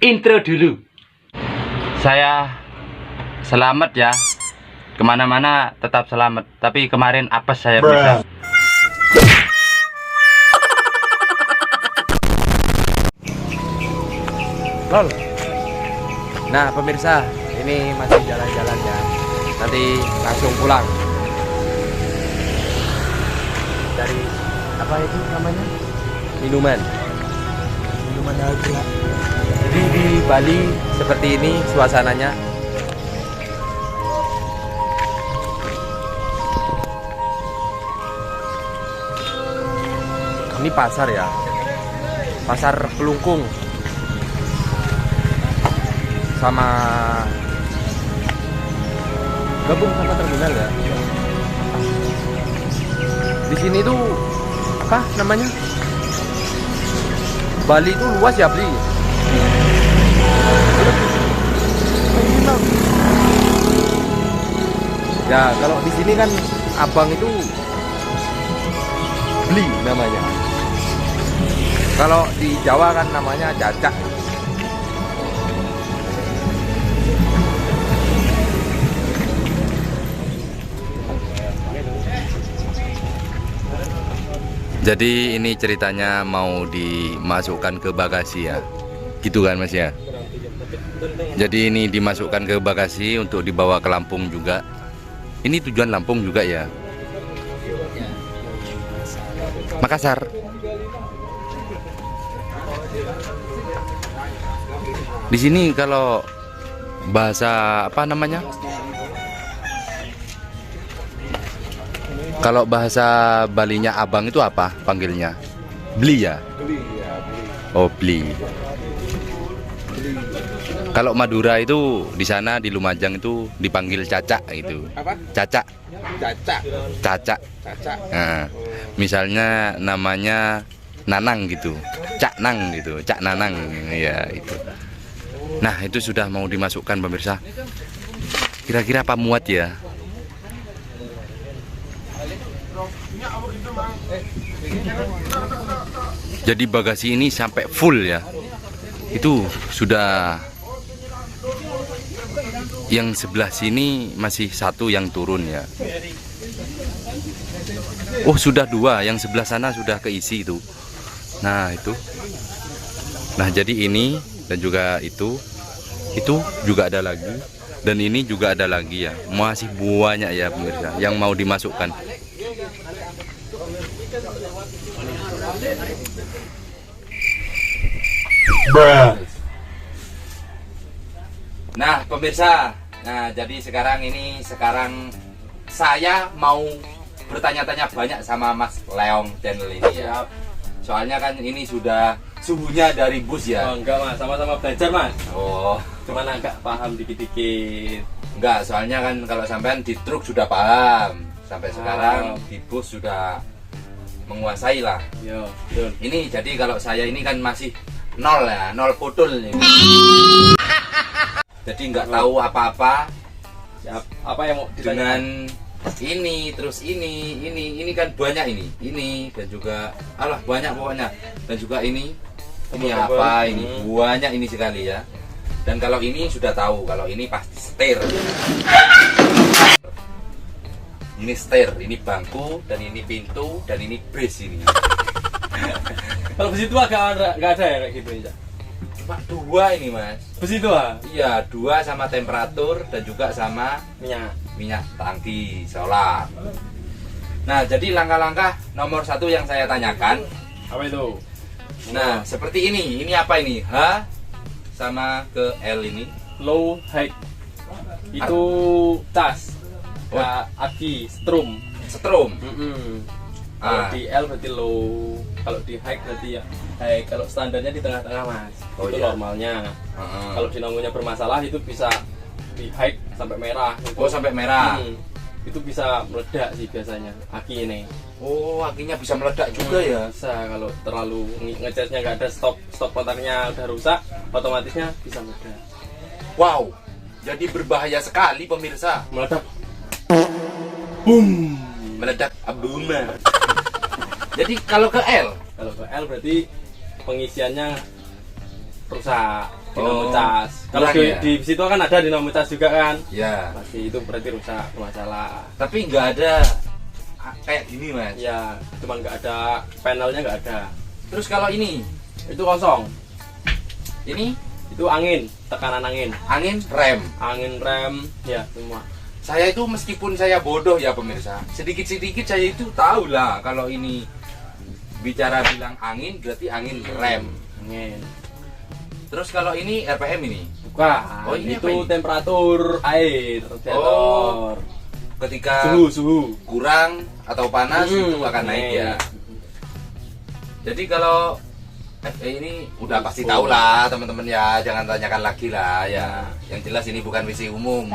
intro dulu. Saya selamat ya. Kemana-mana tetap selamat. Tapi kemarin apes saya bisa. Lol. Nah pemirsa, ini masih jalan-jalan ya. Nanti langsung pulang. Dari apa itu namanya? Minuman lagi. Jadi di Bali seperti ini suasananya. Ini pasar ya, pasar Kelungkung sama gabung sama terminal ya. Di sini tuh apa namanya? Bali itu luas ya, Bli. Ya kalau di sini kan abang itu Bli namanya. Kalau di Jawa kan namanya cacak. Jadi ini ceritanya mau dimasukkan ke bagasi ya, gitu kan Mas ya. Jadi ini dimasukkan ke bagasi untuk dibawa ke Lampung juga. Ini tujuan Lampung juga ya. Makassar. Di sini kalau bahasa apa namanya? Kalau bahasa Balinya abang itu apa panggilnya? Bli ya? Oh bli. Kalau Madura itu di sana di Lumajang itu dipanggil cacak gitu. Apa? Cacak. Cacak. Cacak. Cacak. Nah, misalnya namanya Nanang gitu, Cak Nang gitu, Cak Nanang ya itu. Nah itu sudah mau dimasukkan pemirsa. Kira-kira apa muat ya? Jadi bagasi ini sampai full ya. Itu sudah. Yang sebelah sini masih satu yang turun ya. Oh sudah dua, yang sebelah sana sudah keisi itu. Nah itu. Nah jadi ini dan juga itu juga ada lagi. Dan ini juga ada lagi ya. Masih banyak ya pemirsa yang mau dimasukkan. Nah pemirsa, nah jadi sekarang saya mau bertanya-tanya banyak sama Mas Leong channel ini ya. Soalnya kan ini sudah suhunya dari bus ya. Oh, enggak Mas, sama-sama belajar Mas. Oh, Cuman agak paham dikit-dikit. enggak, soalnya kan kalau sampean di truk sudah paham. Sampai sekarang di bus sudah menguasai lah. Yo, betul. Ini jadi kalau saya ini kan masih nol ya, nol putul ini. Jadi nggak tahu apa-apa. Siap. Apa yang mau ditanya? Dengan ini terus ini kan banyak ini dan juga alah banyak pokoknya, dan juga ini apa ini banyak ini sekali ya. Dan kalau ini sudah tahu, kalau ini pasti setir. Ini setir, ini bangku, dan ini pintu, dan ini bris ini. Kalau besi tua nggak ada ya kayak gitu ya? Cuma dua ini Mas. Besi tua? Iya, dua sama temperatur dan juga sama minyak tangki solar. Nah jadi langkah-langkah nomor satu yang saya tanyakan, Apa itu? nah seperti ini apa ini? H sama ke L ini Low high. Itu tas. Aki, strum. setrum. Kalau Ah. di L berarti low, kalau di high berarti ya high. Kalau standarnya di tengah-tengah Mas. Oh, itu iya. normalnya. Heeh. Kalau dinamonya bermasalah itu bisa di high sampai merah. Oh sampai merah. Itu bisa meledak sih biasanya aki ini. Oh akinya bisa meledak juga ya. Bisa kalau terlalu ngecasnya nggak ada, stop kontaknya udah rusak, otomatisnya bisa meledak. Wow, jadi berbahaya sekali pemirsa. Meledak. Boom, meledak boom. Jadi kalau ke L Kalau ke L berarti pengisiannya rusak, dinamo Oh, cas. Kalau kurang ya? di situ kan ada dinamo cas juga kan. Ya. Pasti itu berarti rusak, bermasalah. Tapi nggak ada kayak gini mas. Ya, cuma nggak ada panelnya, nggak ada. Terus kalau ini, Itu kosong. ini Itu angin, tekanan angin, angin rem. angin rem, ya semua. Saya itu meskipun saya bodoh ya pemirsa, sedikit-sedikit saya itu tahu lah kalau ini bicara bilang angin berarti angin rem. Angin. Terus kalau ini RPM ini, Bukan. Oh, ini itu apa ini? temperatur air, radiator. ketika Suhu. kurang atau panas itu akan naik ya. Jadi kalau ini udah pasti tahu lah teman-teman ya, jangan tanyakan lagi lah ya. Yang jelas ini bukan WC umum.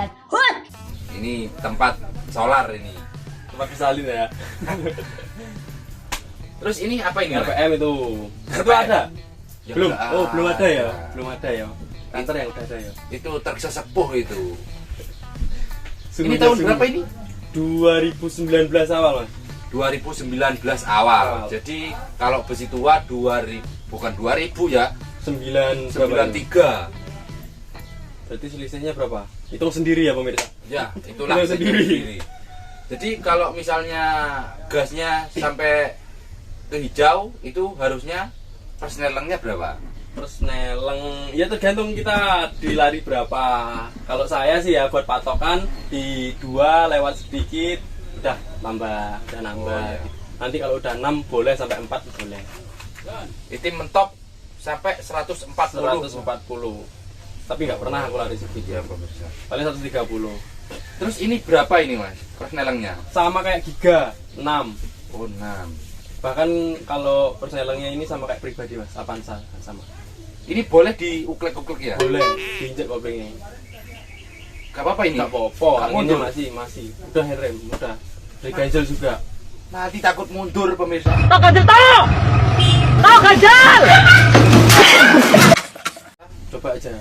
Ini tempat solar ini. Tempat disalin ya. Terus ini apa ini? Mas? RPM itu. Itu RPM. ada. Ya, Belum. udah Oh, belum ada ya. ada. Belum ada ya. Kantor yang udah ada ya. Itu tersesepuh itu. Suhunya Ini tahun suhu berapa ini? 2019 awal, Mas. 2019 awal. Awal. Jadi kalau besi tua 2000 bukan 2000 ya, 93. 93. Berarti selisihnya berapa? Hitung sendiri ya pemirsa. Ya, itulah Itu sendiri. sendiri. Jadi kalau misalnya gasnya sampai ke hijau itu harusnya persnelengnya berapa? Persneleng ya tergantung kita di lari berapa. Kalau saya sih ya buat patokan di 2 lewat sedikit udah nambah. Oh, iya. Nanti kalau udah 6 boleh sampai 4 boleh. Itu mentok sampai 140. 140. Tapi nggak pernah aku lari segitu. Ya, pemirsa. Paling 130. Terus ini berapa ini, Mas? Persnelengnya? Sama kayak Giga 6. Oh, 6. Bahkan kalau persnelengnya ini sama kayak pribadi Mas, Avanza sama. Ini boleh diuklek-uklek ya? Boleh diinjek koplingnya. Gak apa-apa ini? Nggak apa-apa, Nggak anginnya mundur? masih. Udah handrem, udah. Dari ganjel juga. Nanti takut mundur, pemirsa. Coba aja.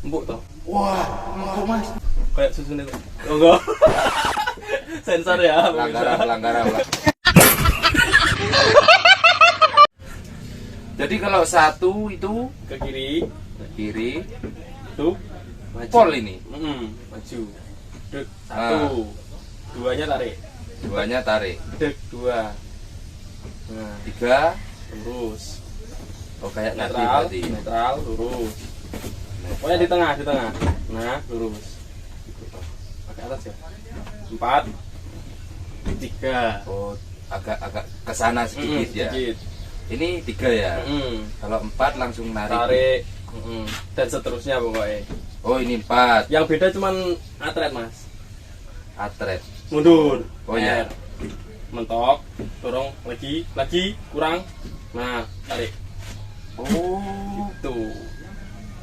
Empuk toh. Wah, empuk, Mas. Kayak susun itu. Oh enggak. Sensor ya. pemirsa. Pelanggaran. Jadi kalau satu itu Ke kiri, kiri, tuh. Maju. pol ini. Maju. Dek, 1. Duanya tarik. Duanya tarik. Dek, 2. Nah, 3. lurus. Oh, kayak nanti Netral, berarti. netral, lurus. Pokoknya di tengah. Nah, lurus. Pakai atas ya. 4. 3. Oh, agak ke sana sedikit ya. Sedikit. Ini 3 ya. Kalau 4 langsung narik. Tarik. Dan seterusnya pokoknya. Oh, ini 4. Yang beda cuman atret Mas. Atret. Mundur. Oh, ya. R. Mentok, dorong lagi, kurang. Nah, tarik. Oh, Tuh.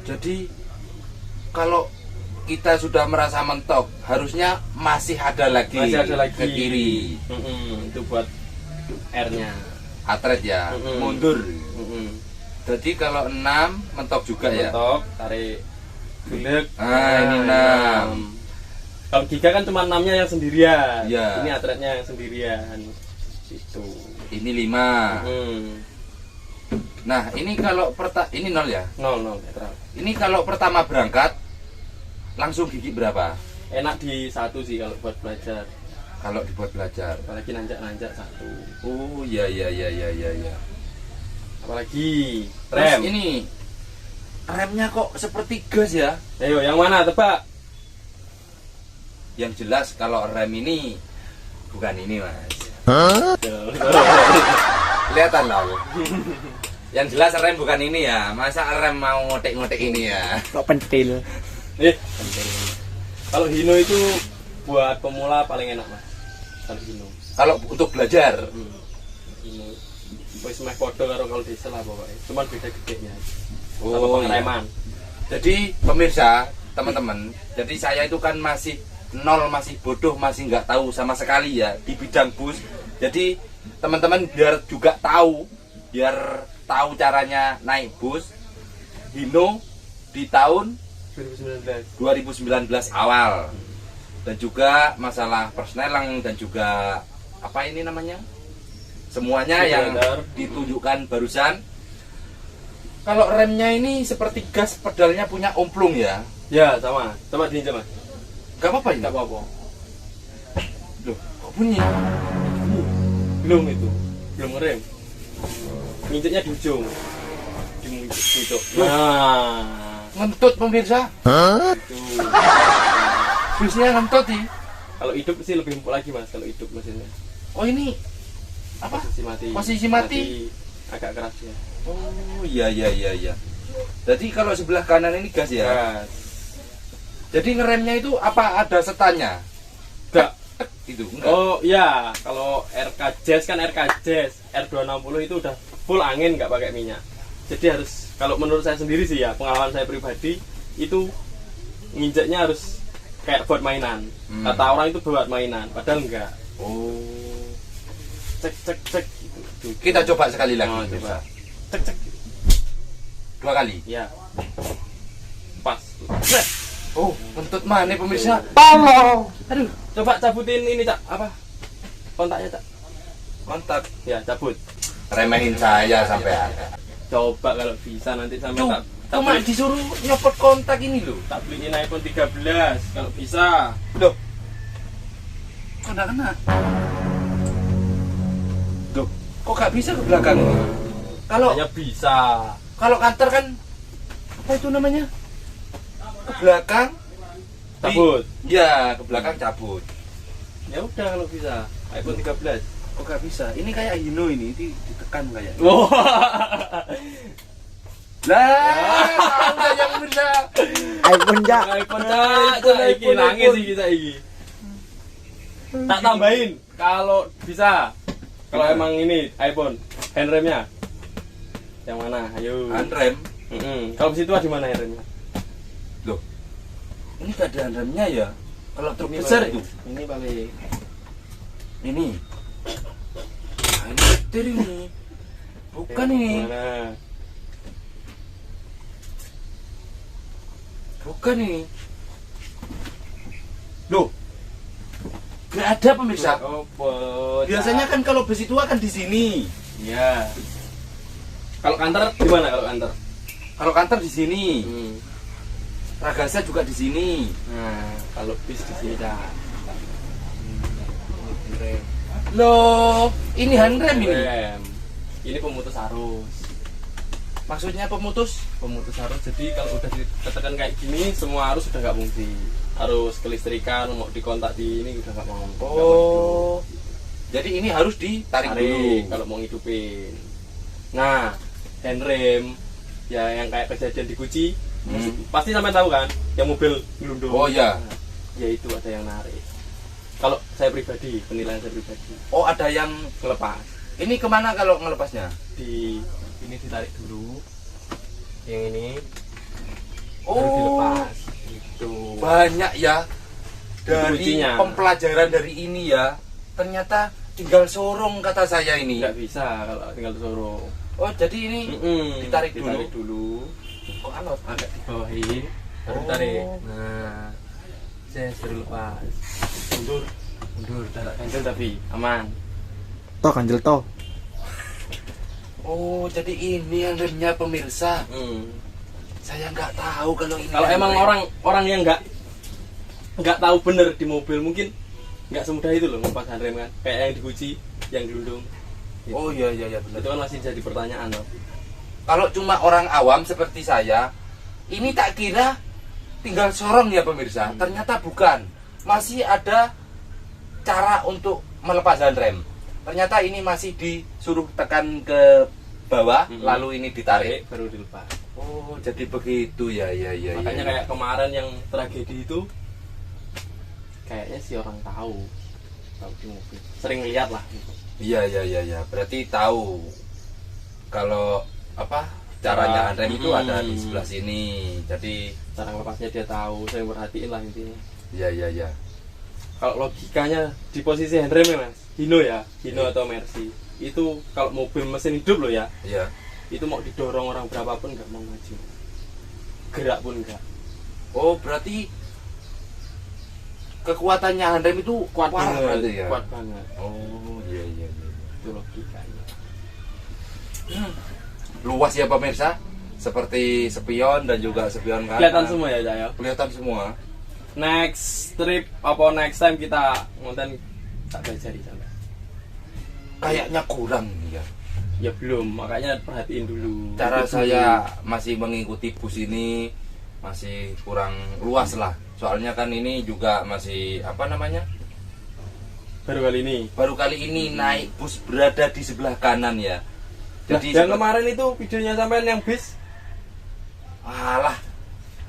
jadi kalau kita sudah merasa mentok, harusnya masih ada lagi, Masih ada lagi. ke kiri. Itu buat R-nya. Atret ya, Mm-mm. mundur. Jadi kalau 6 mentok juga ya. Mentok, tarik. Gelek. Ah, ini 6. Kalau Giga kan cuma 6-nya yang sendirian. Iya. Ini atletnya yang sendirian. Itu. Ini 5. Nah, ini kalau ini 0 ya. 0 netral. Ini kalau pertama berangkat langsung gigi berapa? Enak di 1 sih kalau buat belajar. Kalau dibuat belajar. Apalagi nanjak-nanjak 1. Oh, ya. Apalagi Terus rem. ini remnya kok seperti gas ya? Ayo, yang mana tebak? Yang jelas kalau rem ini bukan ini, Mas. Kelihatan loh. Yang jelas rem bukan ini ya. Masa rem mau ngotek-ngotek ini ya? Kok pentil? Pentil. Kalau Hino itu buat pemula paling enak Mas. Kalau Hino. Kalau untuk belajar. Hino. Wis meh padha karo kalau diesel lah pokoknya. Cuman beda gedenya. Sama Oh, pengereman. Jadi pemirsa, teman-teman, jadi saya itu kan masih nol, masih bodoh, masih nggak tahu sama sekali ya di bidang bus. Jadi teman-teman biar juga tahu, biar tahu caranya naik bus Hino di tahun 2019. 2019 awal, dan juga masalah persnelang dan juga apa ini namanya, semuanya yang Benar. ditunjukkan barusan kalau remnya ini seperti gas, pedalnya punya omplung ya? Ya sama, coba diinjak mas. Gak apa-apa ini? Nggak apa-apa. Loh, kok bunyi? Belum itu, belum ngerem. Nginjeknya di ujung, di ujung. Nah, Ngentut pemirsa. itu. Busnya ngentut sih. Kalau hidup sih lebih empuk lagi mas, kalau hidup mesinnya. Oh ini apa? Posisi mati. Posisi mati. Agak keras ya. Oh iya. Jadi kalau sebelah kanan ini gas ya? Keras. Jadi ngeremnya itu apa ada setannya? Enggak. Itu enggak. Oh iya, kalau RK Jazz kan RK Jazz R260 itu udah full angin nggak pakai minyak. Jadi harus, kalau menurut saya sendiri sih ya, pengalaman saya pribadi itu nginjeknya harus kayak buat mainan. Kata orang itu buat mainan, padahal enggak. Oh. Cek gitu. Kita coba sekali lagi. Oh, pemirsa. coba. Cek. 2 kali. Ya. Pas. Oh, ngentut mana pemirsa? Aduh, coba cabutin ini, Cak. Apa? Kontaknya, Cak. Kontak. Ya, cabut. Remehin saya sampai ada. Coba kalau bisa nanti sampai Tuh, tak cuma disuruh nyopot kontak ini loh. tak beliin iPhone 13 kalau bisa. Loh. Kok enggak kena? Loh, kok gak bisa ke belakang ini? Kalau Hanya bisa. kantor kan apa itu namanya? Ke belakang Cabut. Ya, ke belakang cabut. Ya udah kalau bisa. iPhone 13. Kok gak bisa? Ini kayak Hino ini ditekan kayak. Wah. Lah, tahu yang bisa. iPhone jak. iPhone Cak, iki nangis iki saiki. Tak tambahin kalau bisa. Kalau emang ini iPhone handremnya. Yang mana? Ayo. Handrem. Kalau di situ di mana handremnya? Loh. Ini gak ada handremnya ya? Kalau truk Ini besar balik. itu. Ini balik. Ini. Nah, ini setir ini. Bukan ini. Mana? Bukan ini. Loh. Gak ada pemirsa. Opo. Biasanya kan kalau besi tua kan di sini. Iya. Kalau kantor di mana kalau kantor? Kalau kantor di sini. Hmm. Ragasa juga di sini. Nah, kalau bis di sini dah. Handrem. Loh, ini handrem ini. Rem. Ini pemutus arus. Maksudnya pemutus? Pemutus arus. Jadi kalau udah ditekan kayak gini, semua arus udah nggak fungsi. Arus kelistrikan mau dikontak di ini udah nggak mau. nggak mau Oh. Jadi ini harus ditarik Tarik dulu. kalau mau ngidupin. Nah, handrem ya yang kayak kejadian di Guci, pasti sampai tahu kan, yang mobil gelundung. Oh, iya. Nah, ya itu ada yang narik. Kalau saya pribadi, penilaian saya pribadi, Oh, ada yang ngelepas. ini kemana kalau ngelepasnya? Di ini ditarik dulu. Yang ini baru Oh, dilepas. Gitu. banyak ya dari kuncinya. pembelajaran dari ini ya. Ternyata tinggal sorong kata saya ini. Nggak bisa kalau tinggal suruh. Oh, jadi ini ditarik dulu. kok alot? Agak dibawahin, baru Oh. tarik. Nah, saya suruh lepas. Mundur, jarak ganjil tapi aman. Toh ganjel toh. Oh, jadi ini yang remnya pemirsa. Saya nggak tahu kalau ini. Kalau yang emang rem. orang yang nggak tahu bener di mobil mungkin nggak semudah itu loh ngelepas handrem kan. Kayak yang di Guci, yang gelundung. Oh iya benar. Itu kan masih jadi pertanyaan loh. Kalau cuma orang awam seperti saya, ini tak kira tinggal sorong ya pemirsa. Ternyata bukan. Masih ada cara untuk melepas handrem. Ternyata ini masih disuruh tekan ke bawah, lalu ini ditarik. Baru dilepas. Oh, jadi begitu ya. Makanya kayak kemarin yang tragedi itu kayaknya sih orang tahu di mobil. Sering lihat lah. Iya. Berarti tahu kalau apa caranya handrem itu ada di sebelah sini. Jadi Cara lepasnya dia tahu, saya perhatiin lah intinya. iya. Kalau logikanya di posisi handrem ya mas, Hino atau Mercy itu kalau mobil mesin hidup loh ya, Iya. itu mau didorong orang berapapun nggak mau maju, gerak pun nggak. Oh, berarti kekuatannya handrem itu Kuat parah banget, berarti ya. kuat banget. Oh, iya. Itu logikanya. Luas ya pemirsa. seperti spion dan juga spion kanan. Kelihatan semua ya, Cak ya. Kelihatan semua. Next trip apa next time kita ngonten tak pelajari sampai. Kayaknya kurang ya. Ya belum, makanya perhatiin dulu. Cara Ikut saya masih mengikuti bus ini masih kurang luas lah. Soalnya kan ini juga masih apa namanya? baru kali ini. Baru kali ini naik bus berada di sebelah kanan ya. Jadi yang kemarin itu videonya sampean yang bis, alah,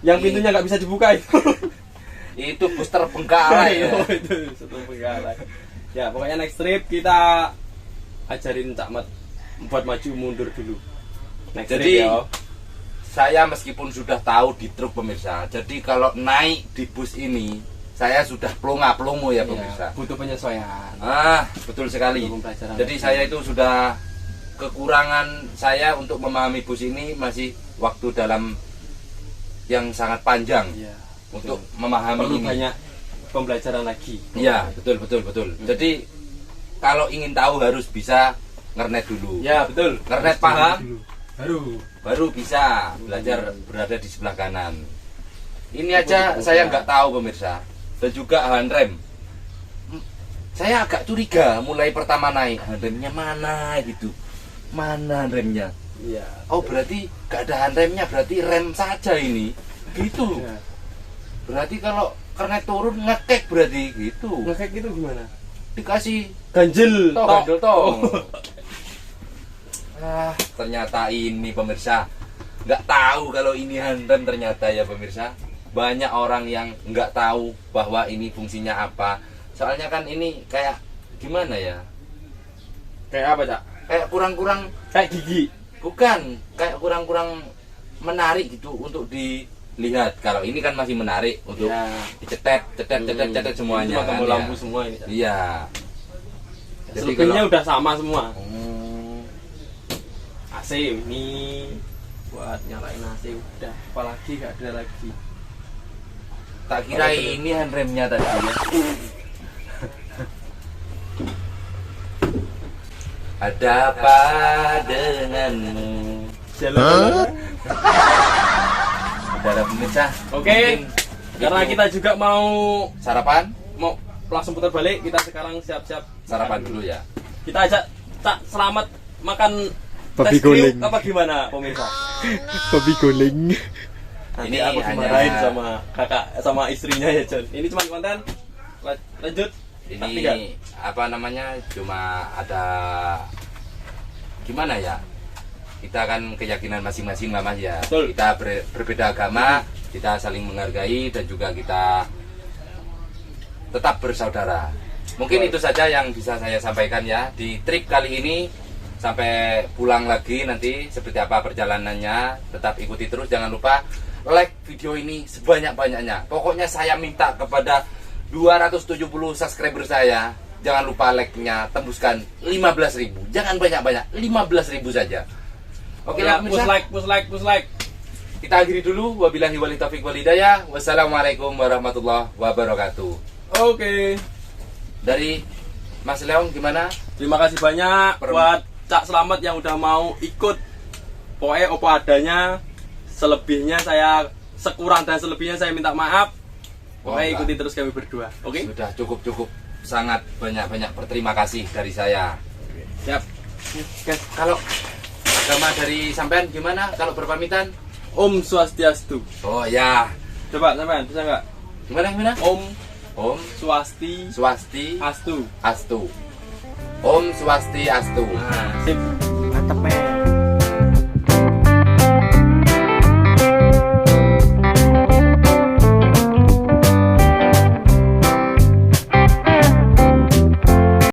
yang pintunya nggak bisa dibuka itu. itu bus terbengkalai ya. Oh, itu satu penggalan. Ya pokoknya next trip kita ajarin Cak Mat buat maju mundur dulu. Next Jadi, trip ya. Saya meskipun sudah tahu di truk pemirsa, jadi kalau naik di bus ini saya sudah pelongo ya pemirsa. Butuh penyesuaian. Betul sekali. Butuh pembelajaran. Jadi saya itu sudah kekurangan saya untuk memahami bus ini masih waktu dalam yang sangat panjang Iya. untuk memahami Perlu ini. banyak pembelajaran lagi. Iya, betul. Jadi kalau ingin tahu harus bisa ngernet dulu. Ya betul. Ngernet paham, Baru bisa belajar berada di sebelah kanan. Ini aja saya nggak tahu pemirsa. Dan juga handrem. Saya agak curiga mulai pertama naik handremnya mana gitu. Mana handremnya? Iya. Oh berarti nggak ada handremnya, berarti rem saja ini. Gitu. Ya. Berarti kalau kernet turun ngekek berarti gitu. Ngekek itu gimana? Dikasih Ganjel. toh, ganjel toh. Oh. Ternyata ini pemirsa nggak tahu kalau ini handrem ternyata ya pemirsa. Banyak orang yang nggak tahu bahwa ini fungsinya apa. Soalnya kan ini kayak gimana ya? Kayak apa, Cak? Kayak kurang-kurang, Kayak gigi. bukan, kayak kurang-kurang menarik gitu untuk dilihat. Kalau ini kan masih menarik untuk Ya. dicetet semuanya Cuma kan. tombol Ya. lampu semua ini, Cak. Iya. Jadi Selebihnya kalau- udah sama semua. Hmm, AC ini buat nyalain AC udah, apalagi gak ada lagi. tak kira ini handremnya tadi ya. Ada apa denganmu? Jalan. Saudara pemirsa. Oke. mungkin Karena itu kita juga mau sarapan, langsung putar balik, kita sekarang siap-siap sarapan dulu ya. Kita ajak Cak Selamat makan Babi tes kriuk guling. apa gimana pemirsa? Babi guling. Nanti Ini aku hanya- dimarahin sama kakak sama istrinya ya John. Ini cuma konten. Lanjut. Tak tinggal. Ini apa namanya? Cuma ada gimana ya? Kita kan keyakinan masing-masing lah Mas ya. Betul. Kita berbeda agama, kita saling menghargai dan juga kita tetap bersaudara. Mungkin itu saja yang bisa saya sampaikan ya di trip kali ini. Sampai pulang lagi nanti seperti apa perjalanannya, tetap ikuti terus, jangan lupa like video ini sebanyak-banyaknya. Pokoknya saya minta kepada 270 subscriber saya, jangan lupa like-nya tembuskan 15.000. Jangan banyak-banyak, 15.000 saja. Oke lah, push pemirsa. like. Kita akhiri dulu. Wabillahi wal taufiq wal hidayah. Wassalamualaikum warahmatullahi wabarakatuh. Oke. Dari Mas Leong gimana? Terima kasih banyak buat Cak Selamat yang udah mau ikut. Pokoknya apa adanya. Selebihnya saya sekurang dan selebihnya saya minta maaf. Pokoknya enggak. ikuti terus kami berdua. Oke? Sudah cukup sangat banyak berterima kasih dari saya. Siap. Oke, kalau agama dari sampean gimana kalau berpamitan? Om Swastiastu. Oh ya, Coba sampean bisa nggak? gimana? Om Om Swasti Swasti Astu. Astu. Om Swasti Astu. Nah, sip. Mantap men.